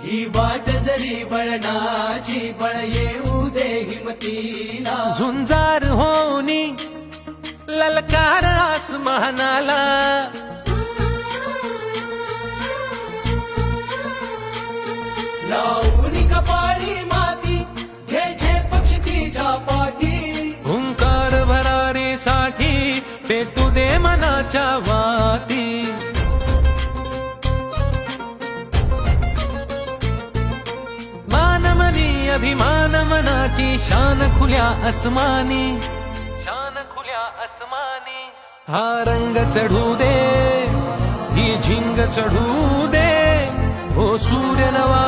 ही वाट जरी वळणाची बळ येऊ दे हिमतीला झुंजार होनी ललकार आसमानाला लावून कपाळी माती घ्यायचे पक्षी तिच्या पाठी हुंकार भरारीसाठी पेटू दे मनाच्या वाती मानमनी अभिमान मनाची शान खुल्या आसमानी शान खुल्या आसमानी हा रंग चढू दे ही झिंग चढू दे हो सूर्य नवा